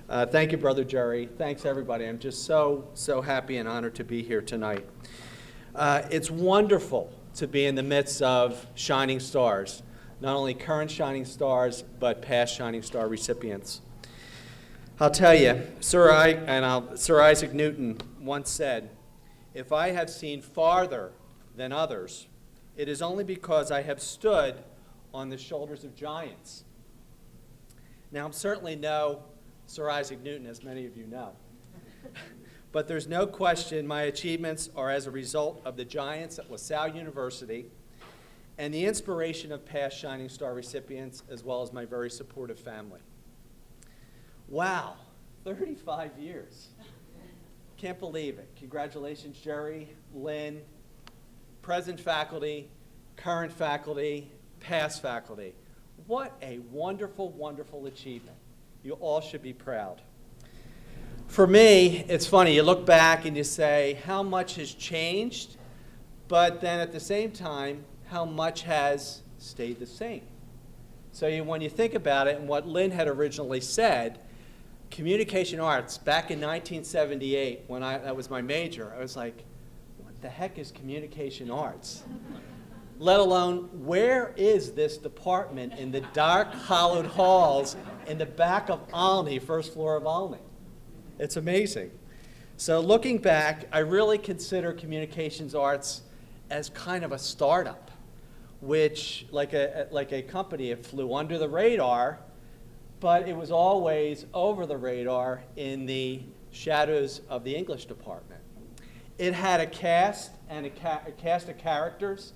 Thank you, Brother Jerry. Thanks, everybody. I'm just so happy and honored to be here tonight. It's wonderful to be in the midst of shining stars, not only current shining stars, but past shining star recipients. I'll tell you, Sir Isaac Newton once said, "If I have seen farther than others, it is only because I have stood on the shoulders of giants." Now, I'm certainly no Sir Isaac Newton, as many of you know. But there's no question my achievements are as a result of the giants at LaSalle University and the inspiration of past Shining Star recipients, as well as my very supportive family. Wow, 35 years. Can't believe it. Congratulations, Jerry, Lynn, present faculty, current faculty, past faculty. What a wonderful, wonderful achievement. You all should be proud. For me, it's funny, you look back and you say, how much has changed? But then at the same time, how much has stayed the same? So when you think about it, and what Lynn had originally said, communication arts, back in 1978, when that was my major, I was like, what the heck is communication arts? Let alone, where is this department in the dark, hollowed halls in the back of Alumni, first floor of Alumni? It's amazing. So looking back, I really consider communications arts as kind of a startup, which, like a company, it flew under the radar, but it was always over the radar in the shadows of the English department. It had a cast and a cast of characters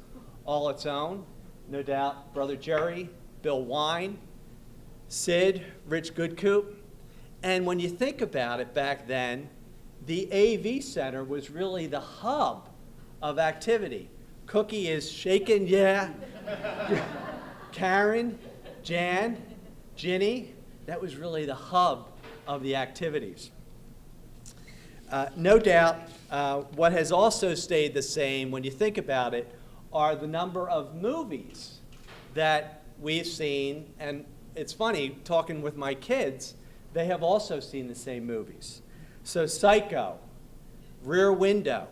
all its own, no doubt. Brother Jerry, Bill Wine, Sid, Rich Goodcoop. And when you think about it back then, the AV Center was really the hub of activity. Cookie is shaking, yeah. Karen, Jan, Ginny, that was really the hub of the activities. No doubt, what has also stayed the same when you think about it are the number of movies that we've seen. And it's funny, talking with my kids, they have also seen the same movies. So Psycho, Rear Window,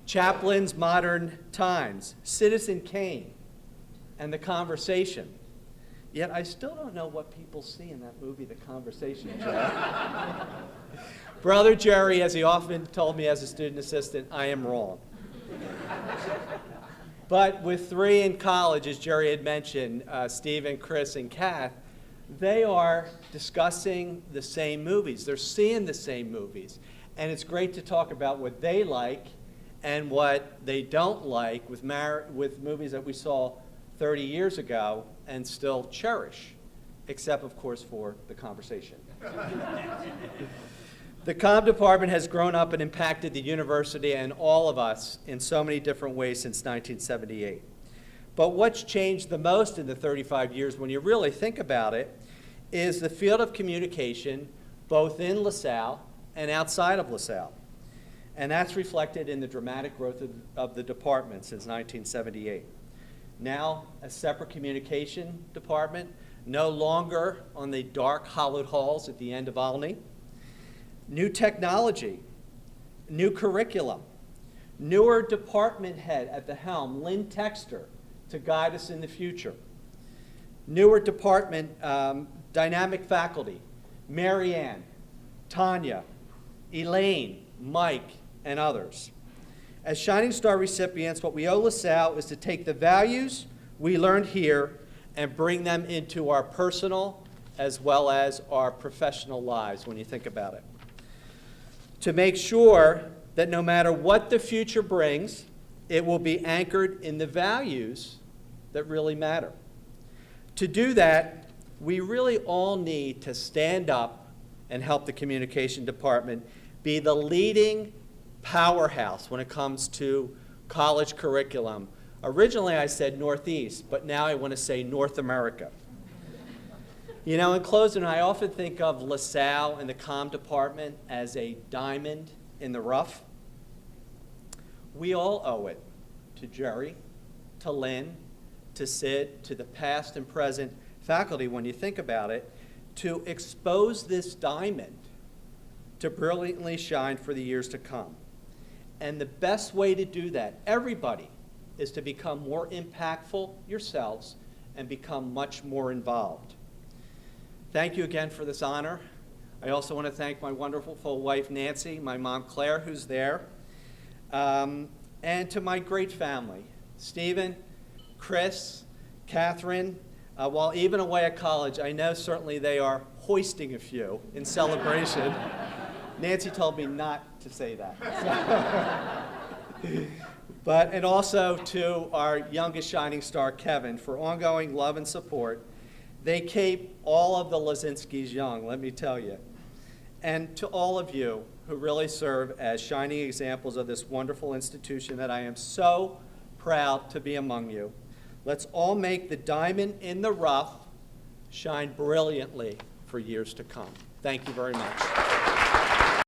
Chaplin's Modern Times, Citizen Kane, and The Conversation. Yet I still don't know what people see in that movie, The Conversation, Joe. Brother Jerry, as he often told me as a student assistant, I am wrong. But with 3 in college, as Jerry had mentioned, Stephen, Chris, and Kath, they are discussing the same movies. They're seeing the same movies. And it's great to talk about what they like and what they don't like with movies that we saw 30 years ago and still cherish, except, of course, for The Conversation. The comm department has grown up and impacted the university and all of us in so many different ways since 1978. But what's changed the most in the 35 years, when you really think about it, is the field of communication, both in LaSalle and outside of LaSalle. And that's reflected in the dramatic growth of the department since 1978. Now, a separate communication department, no longer on the dark, hollowed halls at the end of Alumni. New technology, new curriculum, newer department head at the helm, Lynn Texter, to guide us in the future. Newer department, dynamic faculty, Marianne, Tanya, Elaine, Mike, and others. As Shining Star recipients, what we owe LaSalle is to take the values we learned here and bring them into our personal as well as our professional lives when you think about it. To make sure that no matter what the future brings, it will be anchored in the values that really matter. To do that, we really all need to stand up and help the communication department be the leading powerhouse when it comes to college curriculum. Originally I said Northeast, but now I want to say North America. You know, in closing, I often think of LaSalle and the comm department as a diamond in the rough. We all owe it to Jerry, to Lynn, to Sid, to the past and present faculty, when you think about it, to expose this diamond to brilliantly shine for the years to come. And the best way to do that, everybody, is to become more impactful yourselves and become much more involved. Thank you again for this honor. I also want to thank my wonderful wife, Nancy, my mom, Claire, who's there, and to my great family, Stephen, Chris, Catherine. While even away at college, I know certainly they are hoisting a few in celebration. Nancy told me not to say that. And also to our youngest shining star, Kevin, for ongoing love and support. They keep all of the Lezynskis young, let me tell you. And to all of you who really serve as shining examples of this wonderful institution that I am so proud to be among you. Let's all make the diamond in the rough shine brilliantly for years to come. Thank you very much.